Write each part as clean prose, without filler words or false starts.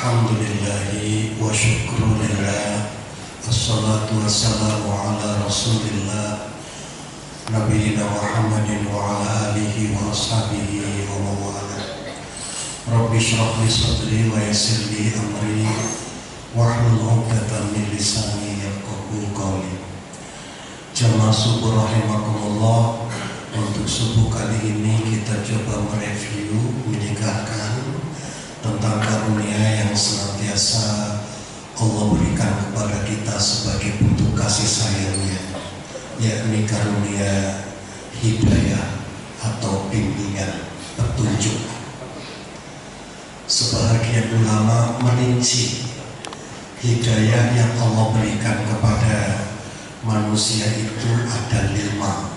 Alhamdulillahi wa syukrulillah. Assalatu wassalamu ala rasulillah Nabiyina Muhammadin wa ala alihi wa ashabihi wa mawala. Rabbi shrah li sadri wa yassir li amri wahlul 'uqdatam min lisani yafqahu qawli. Jamaah subuh rahimakumullah. Untuk subuh kali ini kita coba mereview, meninggalkan tentang karunia yang senantiasa Allah berikan kepada kita sebagai bentuk kasih sayangnya, yakni karunia hidayah atau bimbingan, petunjuk. Sebahagian ulama merinci hidayah yang Allah berikan kepada manusia itu ada 5.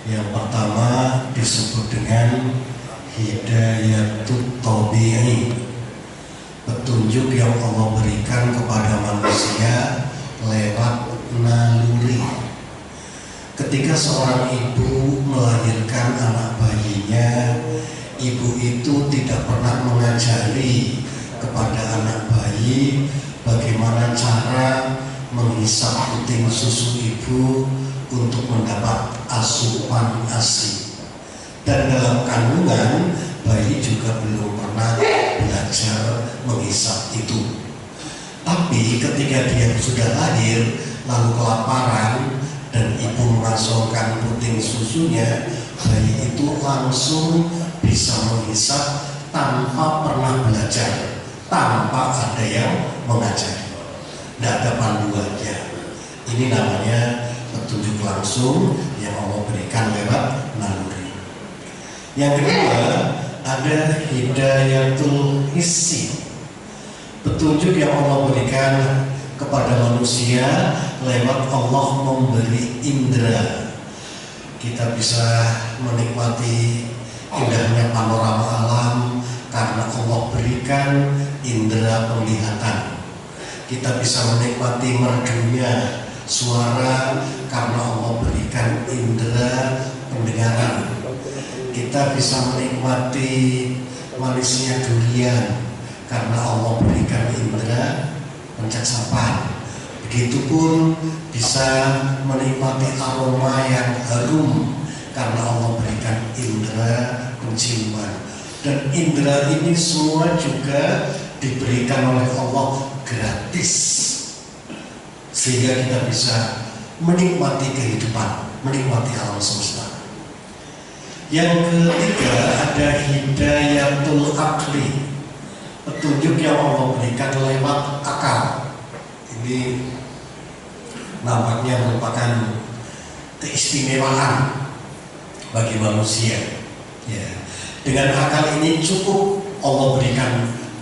Yang pertama disebut dengan hidayatut tabi'i, petunjuk yang Allah berikan kepada manusia lewat naluri. Ketika seorang ibu melahirkan anak bayinya, ibu itu tidak pernah mengajari kepada anak bayi bagaimana cara menghisap puting susu ibu untuk mendapat asupan ASI. Dan dalam kandungan, bayi juga belum pernah belajar menghisap itu. Tapi ketika dia sudah lahir, lalu kelaparan, dan ibu memasukkan puting susunya, bayi itu langsung bisa menghisap tanpa pernah belajar, tanpa ada yang mengajari. Tidak ada panduannya. Ini namanya petunjuk langsung yang Allah berikan lewat naluri. Yang kedua ada hidayatul hissi, petunjuk yang Allah berikan kepada manusia lewat Allah memberi indera. Kita bisa menikmati indahnya panorama alam karena Allah berikan indera penglihatan. Kita bisa menikmati merdunya suara karena Allah berikan indera pendengaran. Kita bisa menikmati manisnya durian karena Allah berikan indera pencakapan. Begitupun bisa menikmati aroma yang harum karena Allah berikan indera penciuman. Dan indera ini semua juga diberikan oleh Allah gratis, sehingga kita bisa menikmati kehidupan, menikmati alam semesta. Yang ketiga ada hidayatul akli, petunjuk yang Allah berikan lewat akal. Ini nampaknya merupakan keistimewaan bagi manusia. Ya. Dengan akal ini cukup Allah berikan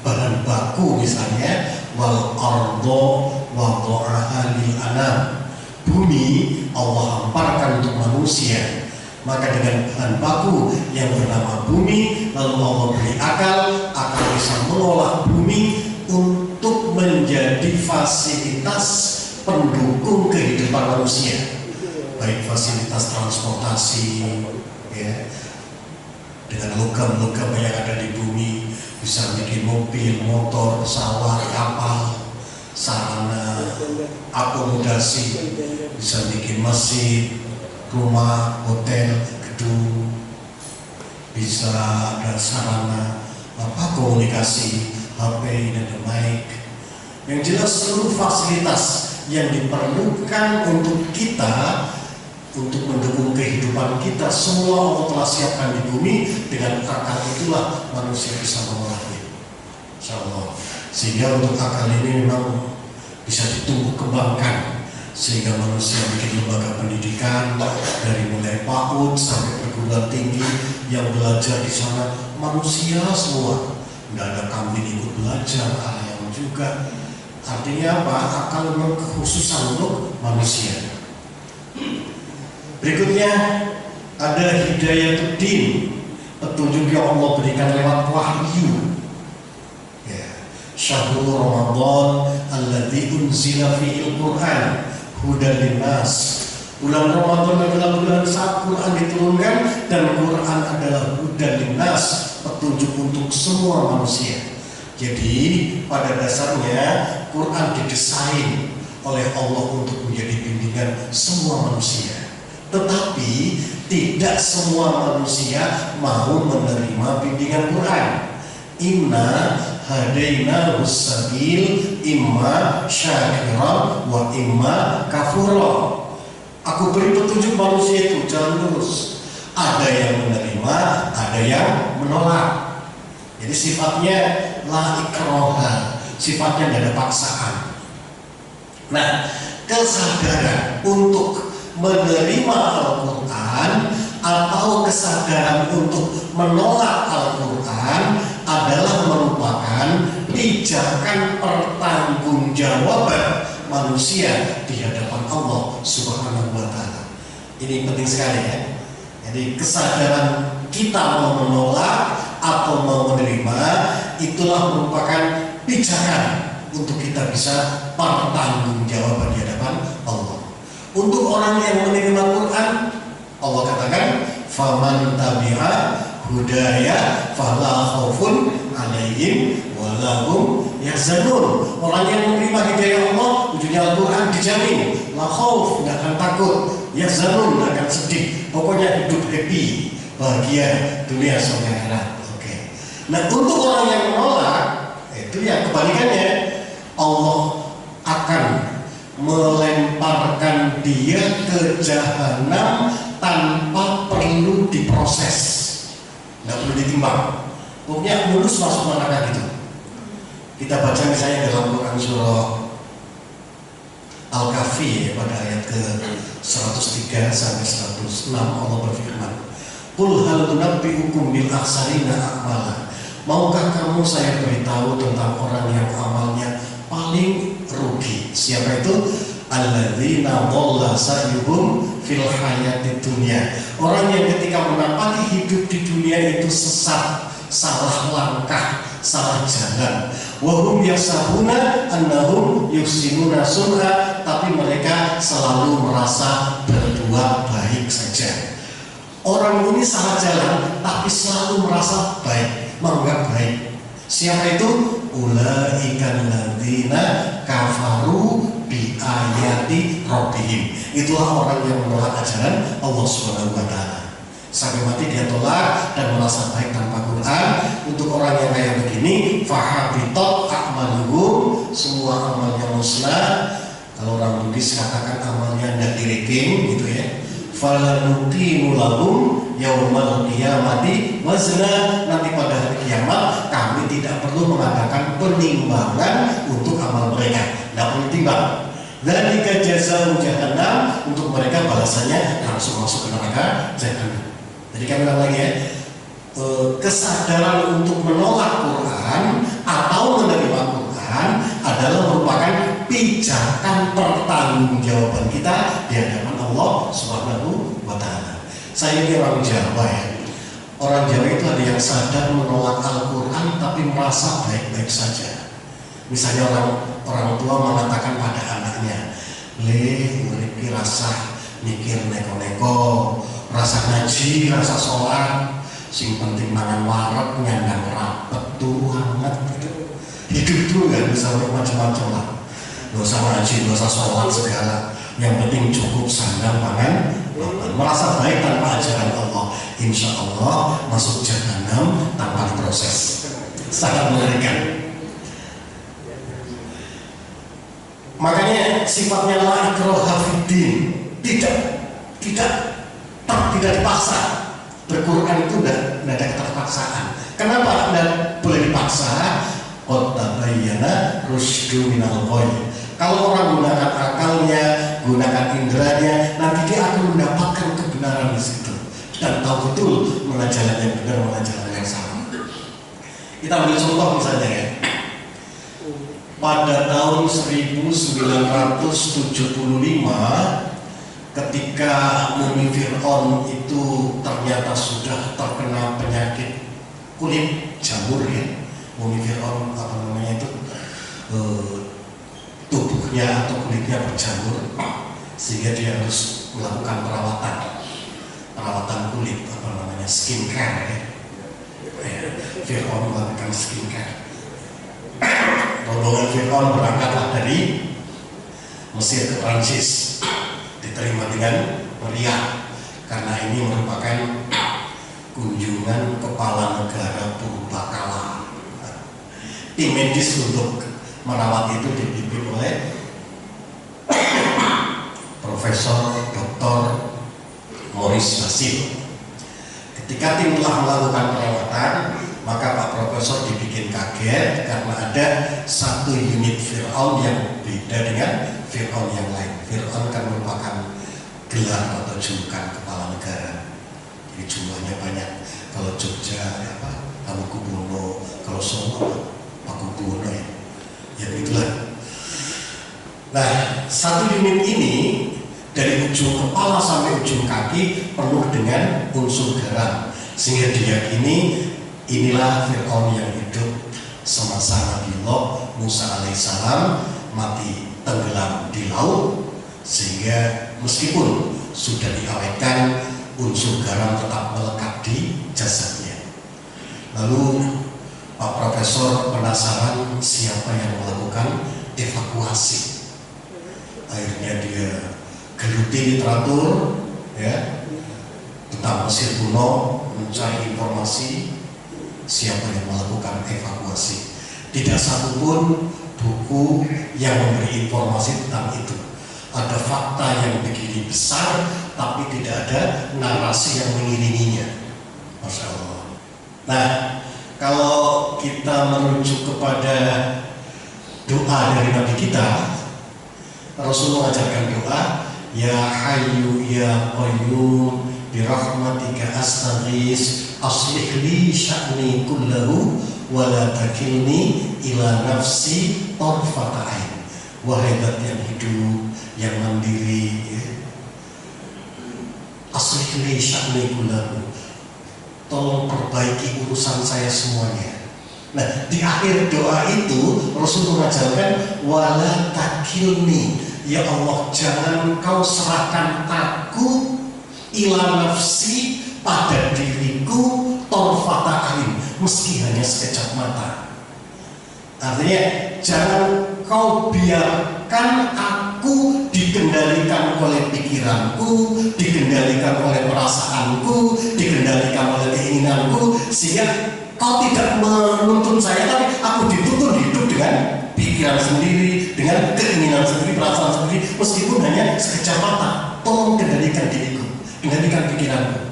bahan baku, misalnya wal ardo wada'aha lil anam, bumi Allah hamparkan untuk manusia. Maka dengan bahan baku yang bernama bumi, lalu Allah beri akal bisa mengolah bumi untuk menjadi fasilitas pendukung kehidupan manusia, baik fasilitas transportasi, ya, dengan logam-logam yang ada di bumi bisa bikin mobil, motor, pesawat, kapal, sarana akomodasi, bisa bikin masjid, rumah, hotel, gedung, bisa ada sarana komunikasi, HP dan mic. Yang jelas seluruh fasilitas yang diperlukan untuk kita, untuk mendukung kehidupan kita, semua Allah telah siapkan di bumi. Dengan akal itulah manusia bisa mengolahnya, insyaallah. Sehingga untuk akal ini memang bisa ditumbuh kembangkan, sehingga manusia bikin lembaga pendidikan dari mulai PAUD sampai perguruan tinggi yang belajar di sana manusia semua. Tidak ada kambing ikut belajar, ayam juga. Artinya apa? Akal memang kekhususan untuk manusia. Berikutnya ada hidayatul-din, petunjuk yang Allah berikan lewat wahyu. Ya. Syahrul Ramadan alladzi unzila fihi al-Qur'an hudan linnas. Bulan Ramadan adalah bulan saat Quran diturunkan, dan Quran adalah hudan linnas, petunjuk untuk semua manusia. Jadi pada dasarnya Quran didesain oleh Allah untuk menjadi bimbingan semua manusia. Tetapi tidak semua manusia mau menerima bimbingan Quran. Inna hadaina sabil imma syakiran wa imma kafura. Aku beri petunjuk manusia itu jalan lurus. Ada yang menerima, ada yang menolak. Jadi sifatnya la ikroha, sifatnya tidak ada paksaan. Nah, kesadaran untuk menerima Al-Quran atau kesadaran untuk menolak Al-Quran adalah merupakan pijakan pertanggungjawaban manusia di hadapan Allah Subhanahu wa Ta'ala. Ini penting sekali ya. Jadi kesadaran kita mau menolak atau mau menerima itulah merupakan pijakan untuk kita bisa pertanggungjawaban di hadapan Allah. Untuk orang yang menerima Quran, Allah katakan, "Faman tabi'a hudaya fala khaufun 'alaihim wa lahum yahzanun." Orang yang menerima hidayah Allah, ujungnya Al-Quran dijamin, la khauf, enggak akan takut, yahzanun, enggak akan sedih. Pokoknya hidup happy, bahagia dunia sampai akhirat. Oke. Nah, untuk orang yang menolak, itu ya kebalikannya. Allah akan melemparkan dia ke jahanam tanpa perlu diproses, nggak perlu ditimbang, pokoknya mulus masuk neraka gitu. Kita baca misalnya dalam Quran surah Al-Kahfi pada ayat ke 103 sampai 106 Allah berfirman, "Qul hal nunabbi'ukum bil akhsarina a'mala." Maukah kamu saya beritahu tentang orang yang amalnya paling rugi? Siapa itu? Alladzina dhalla sa'yuhum fil hayatid dunya. Orang yang ketika menapaki hidup di dunia itu sesat, salah langkah, salah jalan. Wa hum yasabuna annahum yuhsinuna sun'a, tapi mereka selalu merasa berbuat baik saja. Orang ini salah jalan tapi selalu merasa baik, menganggap baik. Siapa itu? Ulaiikal ladzina kafaru bi ayati rabbihim. Itulah orang yang menolak ajaran Allah Subhanahu wa Ta'ala. Sampai mati dia tolak dan merasa baik tanpa Quran. Untuk orang yang kayak begini, fahabitat a'maluhum, semua amalnya musnah. Kalau orang Bugis katakan amalnya tidak di-ranking gitu ya. Falanuqimu lahum yaumal qiyamati wazna. Nanti pada hari kiamat kami tidak perlu mengadakan penimbangan untuk amal mereka, tidak perlu timbang. Dan jika jazau jahannam, untuk mereka balasannya langsung masuk ke neraka jahannam. Jadi kami ulang lagi ya, kesadaran untuk menolak Quran atau menerima Quran adalah merupakan pijakan pertanggungjawaban kita di hadapan Allah Subhanahu wa Ta'ala. Saya ini orang Jawa ya. Orang Jawa itu ada yang sadar menolak Al-Quran tapi merasa baik-baik saja. Misalnya orang tua mengatakan pada anaknya, "Le, mriki rasa mikir neko-neko, rasa ngaji, rasa sholat, sing penting mangan wareg, nyandang rapet tuh hangat gitu." Hidup tuh gak bisa macam-macam lah. Gak usah ngaji, gak usah sholat segala. Yang penting cukup sandang pangan, merasa baik tanpa ajaran Allah. Insya Allah masuk jahanam tanpa proses. Sangat mengerikan. Makanya sifatnya la ikraha fiddin, tidak dipaksa. Berquran itu tidak ada keterpaksaan. Kenapa tidak boleh dipaksa? Qad tabayyana rusydu minal ghayy. Kalau orang gunakan akalnya, gunakan indranya, nanti dia akan mendapatkan kebenaran di situ dan tahu betul mana jalan yang benar, mana jalan yang salah. Kita ambil contoh misalnya ya. Pada tahun 1975, ketika Mumi Fir'aun itu ternyata sudah terkena penyakit kulit jamur ya. Mumi Fir'aun apa namanya itu, tubuhnya atau kulitnya berjamur, sehingga dia harus melakukan perawatan kulit, apa namanya, skincare ya. Fir'aun melakukan skincare. rombongan Fir'aun berangkatlah dari Mesir ke Prancis, diterima dengan meriah karena ini merupakan kunjungan kepala negara purbakala. Tim medis untuk merawat itu dipimpin oleh Profesor Dr. Maurice Basil. Ketika tim telah melakukan perawatan, maka Pak Profesor dibikin kaget karena ada satu unit Fir'aun yang beda dengan Fir'aun yang lain. Fir'aun kan merupakan gelar atau julukan kepala negara. Jadi jumlahnya banyak. Kalau Jogja Hamengkubuwono, kalau Solo Pakubuwono ya begitulah. Nah, satu unit ini dari ujung kepala sampai ujung kaki penuh dengan unsur garam, sehingga diyakini inilah Fir'aun yang hidup semasa Nabi Musa alaihissalam mati tenggelam di laut, sehingga meskipun sudah diawetkan unsur garam tetap melekat di jasadnya. Lalu Pak Profesor penasaran siapa yang melakukan evakuasi. Akhirnya dia geluti literatur ya tentang Mesir kuno, mencari informasi siapa yang melakukan evakuasi. Tidak satupun buku yang memberi informasi tentang itu. Ada fakta yang begini besar, tapi tidak ada narasi yang mengiringinya. Masya Allah. Nah, kalau kita merujuk kepada doa dari Nabi kita, Rasulullah mengajarkan doa, Ya Hayyu Ya Qayyum birahmatika astaghis aslih li sya'ni kullahu wa la takilni ila nafsi tarfata ain. Wahai zat yang hidup, yang mandiri, aslih li sya'ni kullahu, tolong perbaiki urusan saya semuanya. Nah, di akhir doa itu Rasul mengajarkan wala takilni, ya Allah jangan kau serahkan aku ila nafsi, pada diriku torfata ain, meski hanya sekejap mata. Artinya jangan kau biarkan aku dikendalikan oleh pikiranku, dikendalikan oleh perasaanku, dikendalikan oleh keinginanku, sehingga kau tidak menuntun saya, tapi aku dituntun hidup dengan pikiran sendiri, dengan keinginan sendiri, perasaan sendiri, meskipun hanya sekejap mata. Tolong kendalikan diriku, kendalikan pikiranku.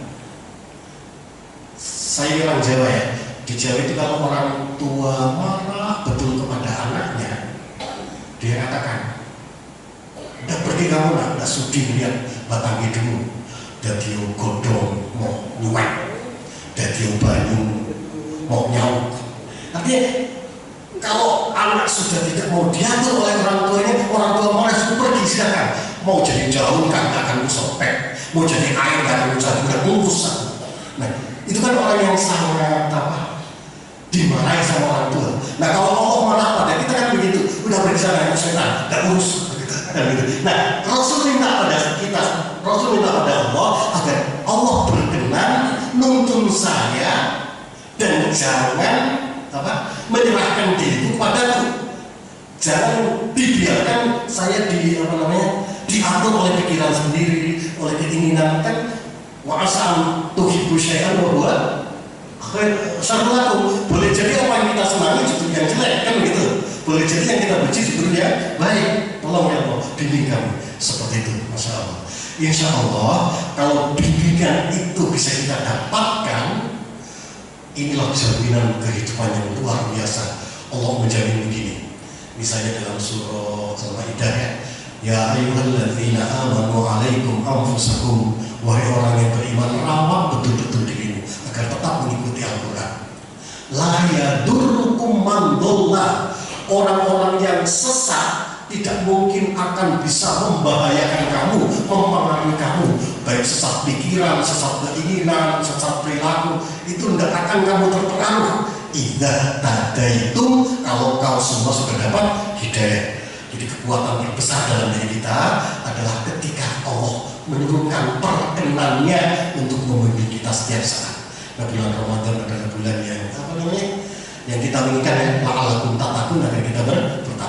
Saya orang Jawa ya, di Jawa itu kalau orang tua marah betul kepada anaknya, dia katakan, udah pergi kamu nak, udah sudi lihat batang hidungmu, udah dia godong mau nyuwek, udah dia banyu mau nyauk. Artinya kalau anak sudah tidak mau diatur oleh orang tuanya, orang tua marah sudah pergi, silakan. Mau jadi jauh kan akan usopek, mau jadi air kan udah ngurus aku. Nah, itu kan orang yang sangat dimarahi sama orang tua. Nah, kalau Allah marah pada kita kan begitu, udah pergi sana yang setan, gak urus gitu. Nah, Rasul minta pada kita, Rasul minta pada Allah agar Allah berkenan nuntun saya dan jangan menyerahkan diriku padaku. Jangan dibiarkan saya diatur oleh pikiran sendiri, oleh keinginan. Kan wa asam tuhibbu syai'an wa huwa syarrun lakum. Boleh jadi apa yang kita senangi justru yang jelek, kan gitu. Boleh jadi yang kita benci justru yang baik. Tolong ya Allah, bimbing kami seperti itu. Masya Allah. Insya Allah kalau bimbingan itu bisa kita dapatkan, inilah jaminan kehidupan yang luar biasa. Allah menjamin begini. Misalnya dalam surah Al-Maidah ya ayyuhalladzina amanu alaikum anfusakum, wahai orang yang beriman, rawat betul-betul dirimu agar tetap mengikuti Al-Quran. La yadurrukum man dhalla, orang-orang yang sesat tidak mungkin akan bisa membahayakan kamu, mempengaruhi kamu, baik sesat pikiran, sesat keinginan, sesat perilaku, itu tidak akan kamu terpengaruh. Idza tadaitum, kalau kau semua sudah dapat hidayah. Jadi kekuatan terbesar dalam diri kita adalah ketika Allah menurunkan perkenannya untuk membimbing kita setiap saat. Nah, bulan Ramadan adalah bulan yang yang kita inginkan ya, la'alakum tattaqun, agar kita bertakwa.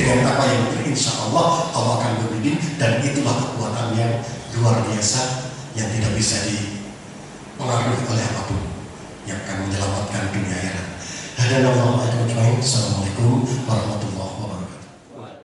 dengan apa yang benar, insya Allah Allah akan membimbing, dan itulah kekuatan yang luar biasa yang tidak bisa dipengaruhi oleh apapun, yang akan menyelamatkan dunia akhirat. Assalamualaikum warahmatullahi wabarakatuh.